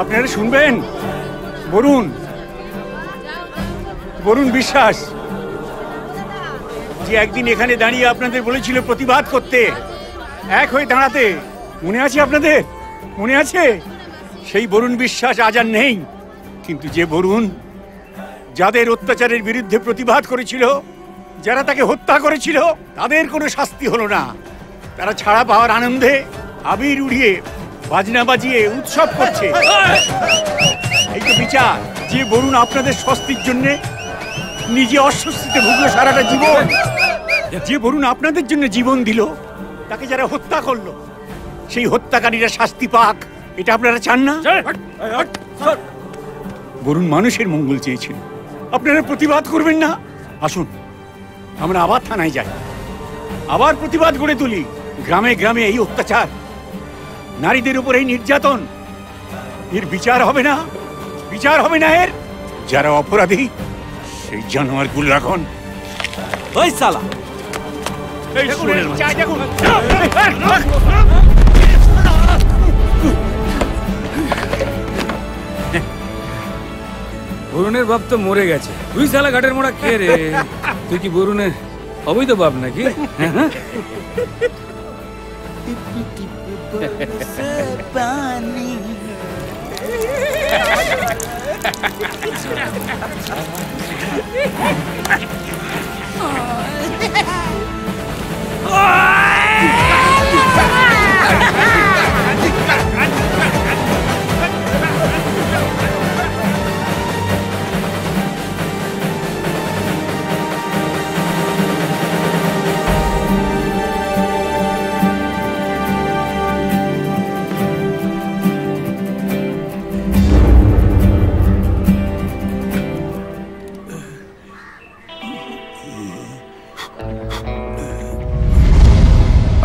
আপনারা শুনবেন? বরুণ বরুণ বিশ্বাস, যে একদিন এখানে দাঁড়িয়ে আপনাদের বলেছিল প্রতিবাদ করতে, এক হয়ে দাঁড়াতে, মনে আছে আপনাদের? মনে আছে? সেই বরুণ বিশ্বাস আজ আর নেই। কিন্তু যে বরুণ যাদের অত্যাচারের বিরুদ্ধে প্রতিবাদ করেছিল, যারা তাকে হত্যা করেছিল, তাদের কোনো শাস্তি হলো না। তারা ছাড়া পাওয়ার আনন্দে আবির উড়িয়ে বাজনা বাজিয়ে উৎসব করছে। এই তো বিচার। যে বরুণ আপনাদের স্বস্তির জন্য নিজে অস্বস্তিতে ভুগলো সারাটা জীবন, যে বরুণ আপনাদের জন্য জীবন দিল, তাকে যারা হত্যা করলো, সেই হত্যাকারীরা শাস্তি পাক, এটা আপনারা চান না? বরুণ মানুষের মঙ্গল চেয়েছিল, আপনারা প্রতিবাদ করবেন না? আসুন আমরা আবার থানায় যাই, আবার প্রতিবাদ গড়ে তুলি। গ্রামে গ্রামে এই অত্যাচার, নারীদের উপর এই নির্যাতন, এর বিচার হবে না? বিচার হবে না এর? যারা অপরাধী সেই জানোয়ারগুলো রাখুন। ওই শালা, বরুণের বাপ তো মরে গেছে, তুই শালা ঘাটের মোড়া কে রে? তুই কি বরুণের অবৈধ বাপ নাকি?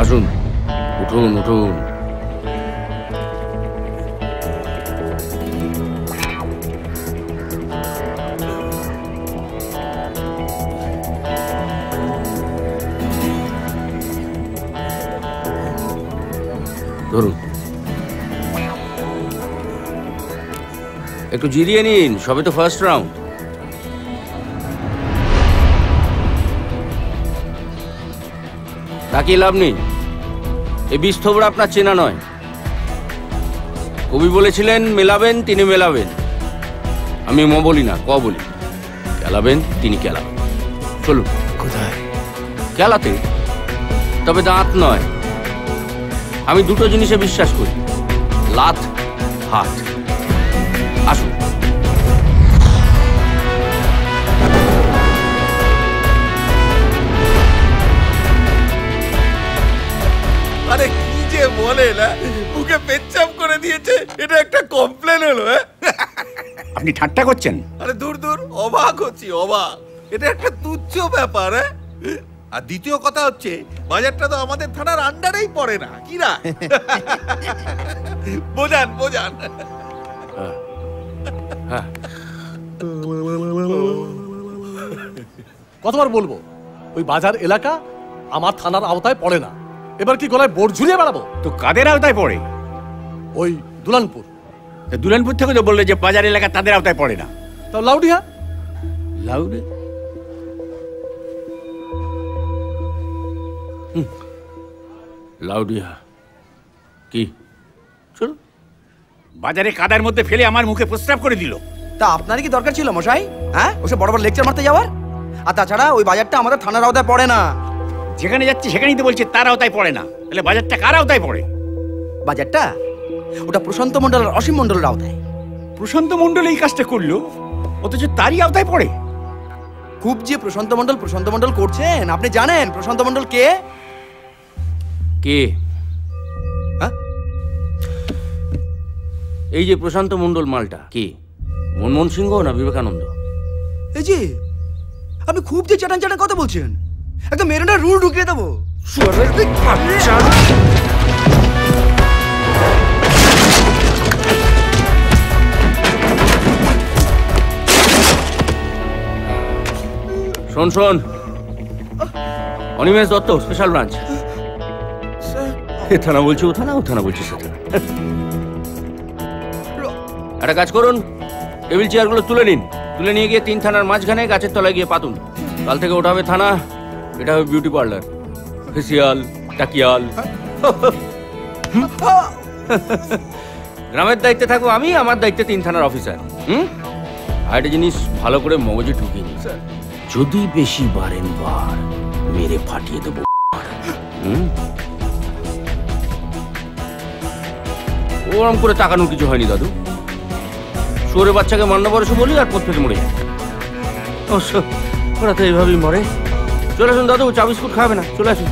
আসুন, উঠুন উঠুন। ধরুন, একটু জিরিয়ে নিন, সবে তো ফার্স্ট রাউন্ড। তাকিয়ে লাভ নেই, এই বিস্তবরা আপনার চেনা নয়। কবি বলেছিলেন মেলাবেন তিনি মেলাবেন, আমি ম বলি না ক বলি। খেলাবেন তিনি খেলাবেন। চলুন। কোথায়? খেলাতে, তবে দাঁত নয়। আমি দুটো জিনিসে বিশ্বাস করি, লাত হাত। আসুন। আরে কি যে বলে না, মুখে পেচ্ছাপ করে দিয়েছে, এটা একটা কমপ্লেন হলো? আপনি ঠাট্টা করছেন? আরে দূর দূর, অবাক হচ্ছি, অবাক। এটা একটা তুচ্ছ ব্যাপার। আর দ্বিতীয় কথা হচ্ছে, বাজারটা তো আমাদের থানার আন্ডারেই পড়ে না, কি না? বোঝান বোঝান। কতবার বলবো, ওই বাজার এলাকা আমার থানার আওতায় পড়ে না। এবার কি গলায় বোর্ড ঝুলিয়ে বেড়াবো? তো কাদের আওতায় পড়ে? ওই দুলানপুর। দুলানপুর থেকে তো বললে যে বাজার এলাকা তাদের আওতায় পড়ে না। তাও লাউডিহা। লাউডে? লাউডিহা কি? চলো। বাজারে কাদার মধ্যে ফেলে আমার মুখে প্রস্রাব করে দিল। তা আপনারই কি দরকার ছিল মশাই? হ্যাঁ, ওসব বড় বড় লেকচার মারতে যাওয়ার? আর তাছাড়া ওই বাজারটা আমাদের থানার আওতায় পড়ে না। যেখানে যাচ্ছে সেখানেই তো বলছে তার আওতায় পড়ে না, তাহলে বাজারটা কার আওতায় পড়ে? বাজারটা ওটা প্রশান্ত মণ্ডল আর অসীম মণ্ডলের আওতায়। প্রশান্ত মণ্ডল এই কাজটা করলো, অথচ তারই আওতায় পড়ে। খুব যে প্রশান্ত মণ্ডল করছেন, আপনি জানেন প্রশান্ত মণ্ডল কে? কে? হ্যাঁ, এই যে প্রশান্ত মণ্ডল মালটা কে? মনমোহন সিংহ না বিবেকানন্দ? এই যে আপনি খুব যে চাটান চাটান কথা বলছেন, একদম মেরুনা রুল ঢুকিয়ে দেবো। শোন শোন, অনিমেষ দত্ত, স্পেশাল ব্রাঞ্চ। এ থানা বলছে ও থানা, ও থানা বলছে সে থানা। একটা কাজ করুন, টেবিল চেয়ারগুলো তুলে নিন, তুলে নিয়ে গিয়ে 3 থানার মাঝখানে গাছের তলায় গিয়ে পাতুন। কাল থেকে ওটা হবে থানা, এটা হবে বিউটি পার্লার, ফেসিয়াল, টাকিয়াল। গ্রামের দায়িত্বে থাকবো আমি, আমার দায়িত্বে 3 থানার অফিসার। আর একটা জিনিস ভালো করে মগজে ঢুকিয়ে নিন, যদি বেশি বারেনবার মেরে ফাটিয়ে দেবো। ওরম করে তাকানোর কিছু হয়নি দাদু। শুয়োরের বাচ্চাকে মান্না বরসে বলি আর প্রত্যেকে মরে যায়। অবশ্য ওরা তো এইভাবেই মরে। চলে আসুন দাদু, চা বিস্কুট খাবে না, চলে আসুন।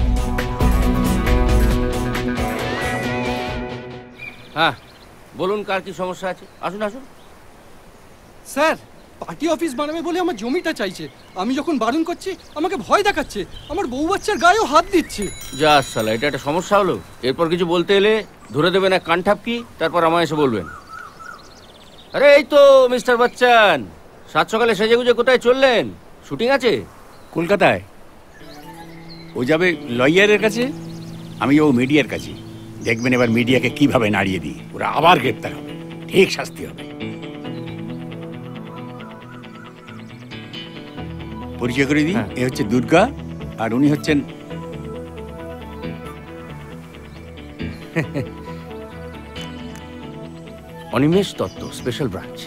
হ্যাঁ বলুন, কার কি সমস্যা আছে? আসুন আসুন। স্যার, পার্টি অফিস বানাবে বলে আমার জমিটা চাইছে। আমি যখন বারণ করছি আমাকে ভয় দেখাচ্ছে, আমার বউ বাচ্চার গায়েও হাত দিচ্ছে। যা সালা, এটা একটা সমস্যা হলো। এরপর কিছু বলতে এলে ধরে দেবেন এক কানঠাপকি, তারপর আমায় এসে বলবেন। আরে এই তো মিস্টার বচ্চন, 7 সকালে সেজেগুজে কোথায় চললেন? শুটিং আছে কলকাতায়। ও যাবে লয়ারের কাছে, আমি ও মিডিয়ার কাছে। দেখবেন এবার মিডিয়াকে কিভাবে নাড়িয়ে দিই। ওরা আবার গ্রেপ্তার হবে, ঠিক শাস্তি হবে। পরিচয় করে দিই, এ হচ্ছে দুর্গা আর উনি হচ্ছেন Animesh Dutta, special branch.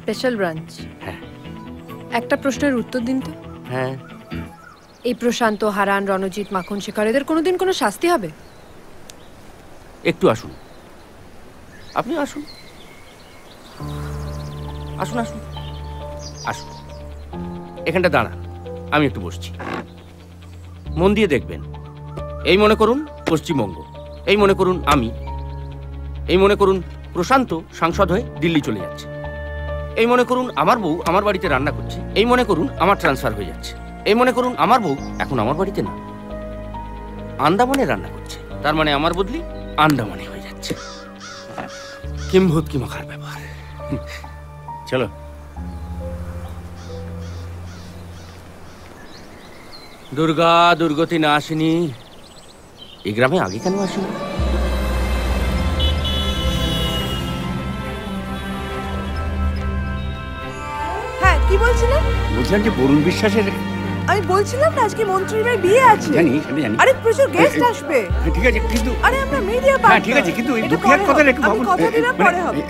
Special branch? হ্যাঁ। একটা প্রশ্নের উত্তর দিন তো। হ্যাঁ। এই প্রশান্ত, হারান, রণজিৎ, মাখন শেখর, এদের কোনোদিন কোনো শাস্তি হবে? একটু আসুন, আপনি আসুন, আসুন আসুন আসুন, এখানটা দাঁড়ান, আমি একটু বসছি। মন দিয়ে দেখবেন। এই মনে করুন পশ্চিমবঙ্গ, এই মনে করুন আমি, এই মনে করুন প্রশান্ত সাংসদ হয়ে দিল্লি চলে যাচ্ছে, এই মনে করুন আমার বউ আমার বাড়িতে রান্না করছে, এই মনে করুন আমার ট্রান্সফার হয়ে যাচ্ছে, এই মনে করুন আমার বউ এখন আমার বাড়িতে না, আন্দামানে রান্না করছে, তার মানে আমার বদলি আন্দামানে হয়ে যাচ্ছে। কিম্ভূত কি মাখার ব্যাপার। চলো। দুর্গা দুর্গতি না আসেনি, এই গ্রামে আগে কেন আসেনি? হ্যাঁ, কি বলছিলেন? বলছিলাম যে বরুণ বিশ্বাসের, আমি বলছিলাম না আজকে মন্ত্রীর মেয়ের বিয়ে আছে। জানি সেটা জানি। আরে প্রচুর গেস্ট আসবে। ঠিক আছে, কিন্তু আরে আমরা মিডিয়া হ্যাঁ পার্টনার। ঠিক আছে, কিন্তু এই এটা দুঃখের পরে কথা হবে। একটু আমি ভাবুন। কথা দিলাম পরে হবে।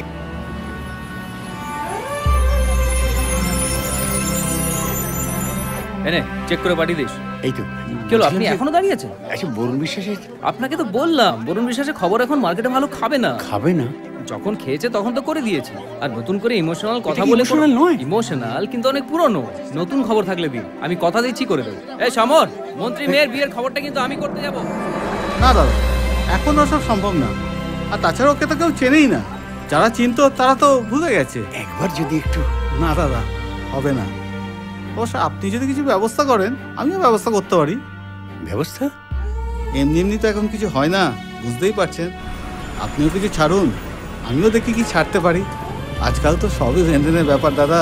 এনে চেক করে পাঠিয়ে দিস। এই তো কি হলো, আপনি এখনো দাঁড়িয়ে আছেন? আচ্ছা, বরুণ বিশ্বাসের, আপনাকে তো বললাম বরুণ বিশ্বাসের খবর এখন মার্কেটে ভালো খাবে না। খাবে না? যখন খেয়েছে তখন তো করে দিয়েছে, আর নতুন করে ইমোশনাল কথা এটা কি বলে emotional নয়? ইমোশনাল কিন্তু অনেক পুরনো। নতুন খবর থাকলে দিন, আমি কথা দিচ্ছি করে দেবো। এই সমর, মন্ত্রী মেয়ের বিয়ের খবরটা কিন্তু আমি করতে যাব। না দাদা, এখন ওসব সম্ভব না। আর তাছাড়া ওকে তো কেউ চেনেই না। যারা চিনতো তারা তো ভুলে গেছে। একবার যদি একটু। না দাদা, হবে না। অবশ্য আপনি যদি কিছু ব্যবস্থা করেন, আমিও ব্যবস্থা করতে পারি। ব্যবস্থা? এমনি এমনি তো এখন কিছু হয় না, বুঝতেই পারছেন। আপনিও কিছু ছাড়ুন, আমিও দেখি কি ছাড়তে পারি। আজকাল তো সবই লেনদেনের ব্যাপার দাদা।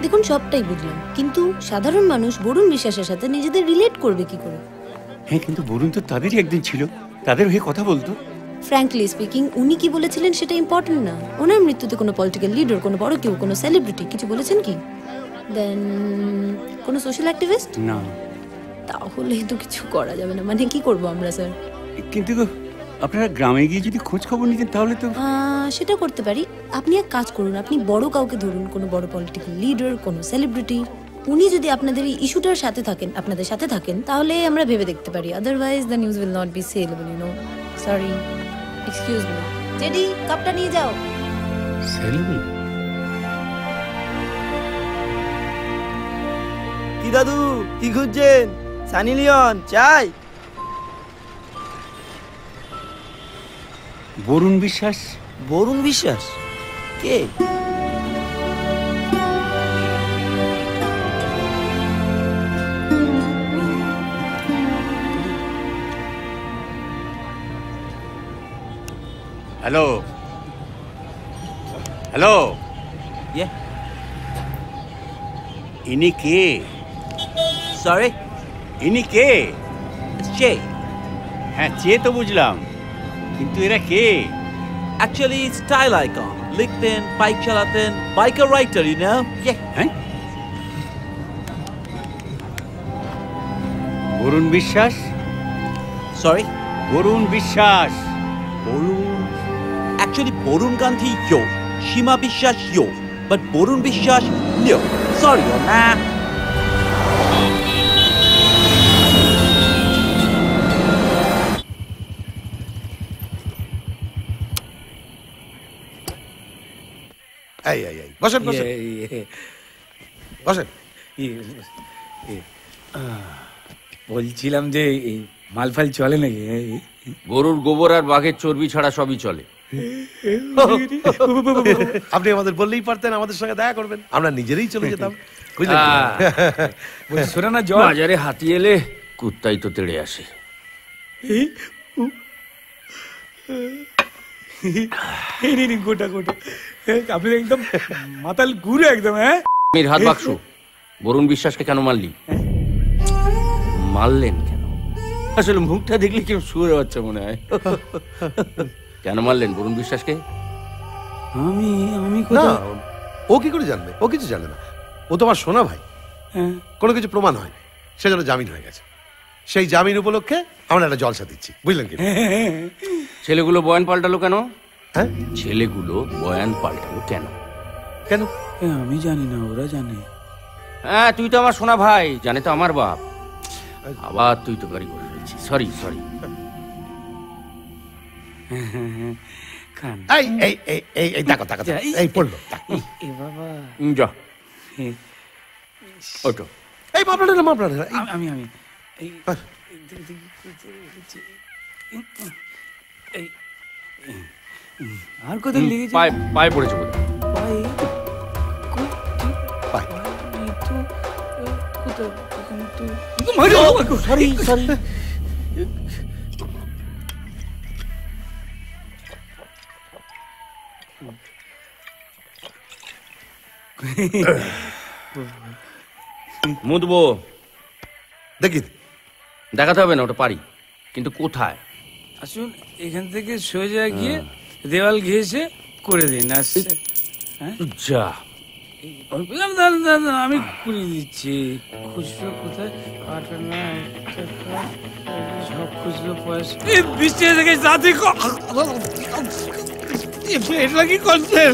দেখুন, সবটাই বুঝলাম, কিন্তু সাধারণ মানুষ বরুণ বিশ্বাসের সাথে নিজেদের রিলেট করবে কি করে? হ্যাঁ, কিন্তু বরুণ তো তাদেরই একদিন ছিল, তাদের হয়ে কথা বলতো। ফ্র্যাঙ্কলি স্পিকিং, উনি কি বলেছিলেন সেটা ইম্পর্টেন্ট না। ওনার মৃত্যুতে কোনো পলিটিক্যাল লিডার, কোনো বড় কেউ, কোনো সেলিব্রিটি কিছু বলেছেন কি? দেন কোনো সোশ্যাল অ্যাক্টিভিস্ট? না। তাহলে তো কিছু করা যাবে না। মানে কি করব আমরা স্যার? কিন্তু আপনারা গ্রামে গিয়ে যদি খোঁজ খবর নিতেন তাহলে তো। সেটা করতে পারি। আপনি এক কাজ করুন, আপনি বড় কাউকে ধরুন, কোনো বড় পলিটিক্যাল লিডার, কোনো সেলিব্রিটি। উনি যদি আপনাদের এই ইস্যুটার সাথে থাকেন, আপনাদের সাথে থাকেন, তাহলে আমরা ভেবে দেখতে পারি। Otherwise the news will not be sellable, you know. Sorry, excuse me. জেডি, কাপটা নিয়ে যাও। সেলেবল? কি দাদু, কি খুঁজছেন? সানি লিওন চাই? বরুণ বিশ্বাস। বরুণ বিশ্বাস কে? হ্যালো হ্যালো, ইনি কে? সরি, ইনি কে? চে। হ্যাঁ, চে তো বুঝলাম, কিন্তু এরা কে? অ্যাকচুয়ালি স্টাইল আইকন, লিখতেন, বাইক চালাতেন, বাইকার রাইটার, ইউ নো? হ্যাঁ, বরুণ বিশ্বাস। সরি, বরুণ বিশ্বাস। বরুণ, অ্যাকচুয়ালি বরুণ গান্ধী ইয়ো, সীমা বিশ্বাস ইয়ো, বাট বরুণ বিশ্বাস নো। সরি না। এই বসেন বসেন বসেন। বলছিলাম যে এই মালফাল চলে নাকি? গরুর গোবর আর বাঘের চর্বি ছাড়া সবই চলে। আপনি আমাদের বললেই পারতেন আমাদের সঙ্গে দেখা করবেন, আমরা নিজেরাই চলে যেতাম। বুঝলেন? শোনা না, জল বাজারে হাতি এলে কুত্তাই তো তেড়ে আসে। গোটা গোটা আপনি একদম মাতাল ঘুরে একদম। হ্যাঁ, আমির হাত বাক্স, বরুণ বিশ্বাসকে কেন মারলি? মারলেন কেন? আসলে মুখটা দেখলে কেউ শুয়ে বাচ্চা মনে হয়। কেন মারলেন বরুণ বিশ্বাসকে? আমি না, ও কি করে জানবে? ও কিছু জানে না, ও তোমার শোনা ভাই। কোনো কিছু প্রমাণ হয়, সেজন্য জামিন হয়ে গেছে। সেই জামিন উপলক্ষে আমরা একটা জলসা দিচ্ছি, বুঝলেন কি? ছেলেগুলো বয়ান পাল্টালো কেন? হ্যাঁ, ছেলেগুলো বয়ান পাল্টালো কেন? কেন আমি জানি না, ওরা জানে। হ্যাঁ, তুই তো আমার শোনা ভাই, জানে তো আমার বাপ। আবার তুই তো গাড়ি করে ফেলছিস। Sorry sorry. এই এই এই এই এই দেখো দেখো, এই পড়লো। যা ওটো। এই মাপড়া না, মাপড়া না, আমি আর কোথায় লেগেছে? পায়ে পড়েছে কোথায়? Sorry sorry. মুদবো দেখি, দেখাতে হবে না, ওটা পারি, কিন্তু কোথায়? আসুন, এখান থেকে সোজা গিয়ে দেওয়াল ঘেঁষে করে দিন। আসছে যা, আমি করে দিচ্ছি। খুচরো কোথায়? সব খুচরো পয়সা 20 টাকা থেকে সাথে এটা কি করছেন?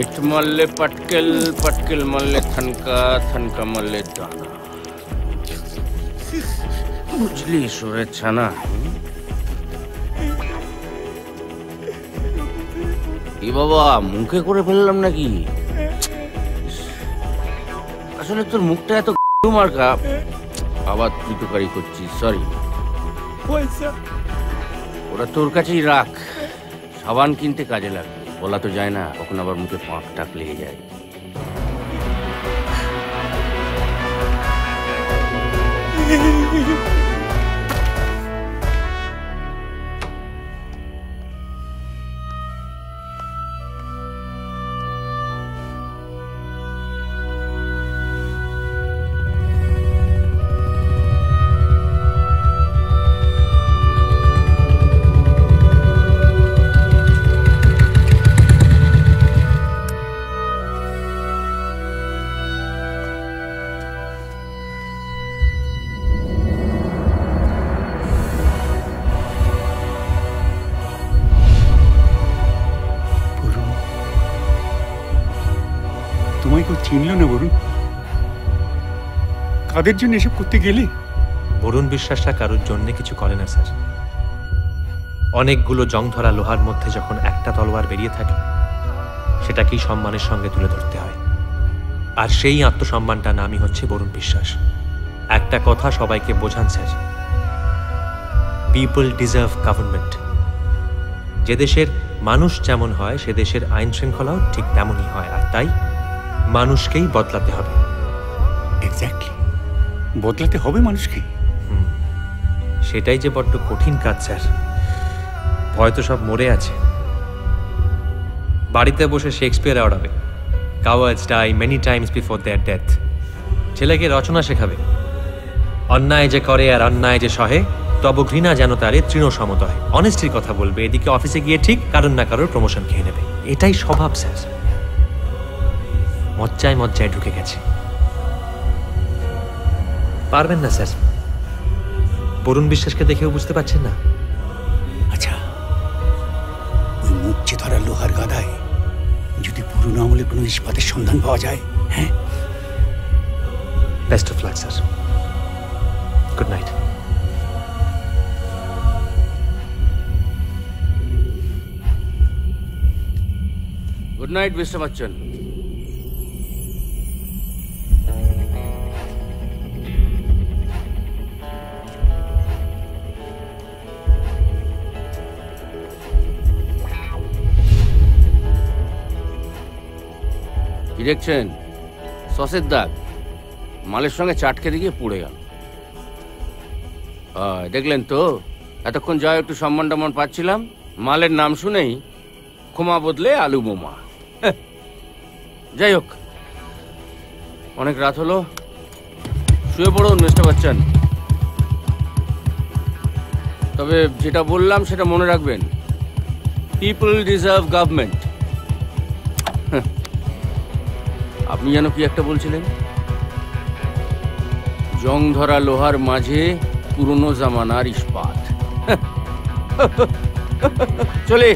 ইট মারলে পাটকেল, পাটকেল মারলে থানকা, থানকা মারলে দানা। বুঝলি সুরের ছানা? এ বাবা, মুখে করে ফেললাম নাকি? আসলে তোর মুখটা এত মার্কা, আবার তুই তো গাড়ি করছিস। সরি, পয়সা ওরা তোর কাছেই রাখ, সাবান কিনতে কাজে লাগবে। বলা তো যায় না, কখন আবার মুখে পাঁক টাক লেগে যায়। তোমায় কেউ চিনল না বরুণ? কাদের জন্য এসব করতে গেলে? বরুণ বিশ্বাসটা কারোর জন্য কিছু করে না স্যার। অনেকগুলো জং ধরা লোহার মধ্যে যখন একটা তলোয়ার বেরিয়ে থাকে, সেটাকেই সম্মানের সঙ্গে তুলে ধরতে হয়। আর সেই আত্মসম্মানটা নামই হচ্ছে বরুণ বিশ্বাস। একটা কথা সবাইকে বোঝান স্যার, পিপল ডিজার্ভ গভর্নমেন্ট। যে দেশের মানুষ যেমন হয়, সে দেশের আইন শৃঙ্খলাও ঠিক তেমনই হয়। আর তাই মানুষকেই বদলাতে হবে। এক্স্যাক্টলি, বদলাতে হবে মানুষকে। সেটাই যে বড্ড কঠিন কাজ স্যার। ভয় তো সব মরে আছে। বাড়িতে বসে শেক্সপিয়ার আওড়াবে, cowards die many times before their death. ছেলেকে রচনা শেখাবে, অন্যায় যে করে আর অন্যায় যে সহে তব ঘৃণা যেন তারে তৃণ সমতয়। অনেস্টির কথা বলবে, এদিকে অফিসে গিয়ে ঠিক কারণ না কারোর প্রমোশন খেয়ে নেবে। এটাই স্বভাব স্যার, মজ্জায় মজ্জায় ঢুকে গেছে। পারবেন না স্যার, বরুণ বিশ্বাসকে দেখেও বুঝতে পারছেন না? আচ্ছা, ওই মুচ্ছে ধরা লোহার গাদায় যদি পুরনো আমলে কোনো ইস্পাতের সন্ধান পাওয়া যায়, হ্যাঁ? Best of luck sir, good night. Good night mister Bachchan. কি দেখছেন? সসের দাগ মালের সঙ্গে চাট খেতে গিয়ে পুড়ে গেল। দেখলেন তো, এতক্ষণ যা একটু সম্মান টম্মান পাচ্ছিলাম, মালের নাম শুনেই ক্ষমা বদলে আলু বোমা। যাই হোক, অনেক রাত হলো, শুয়ে পড়ুন মিস্টার বচ্চন। তবে যেটা বললাম সেটা মনে রাখবেন, পিপল ডিজার্ভ গভর্নমেন্ট। আপনি যেন কি একটা বলছিলেন? জং ধরা লোহার মাঝে পুরনো জামানার ইস্পাত। চলে।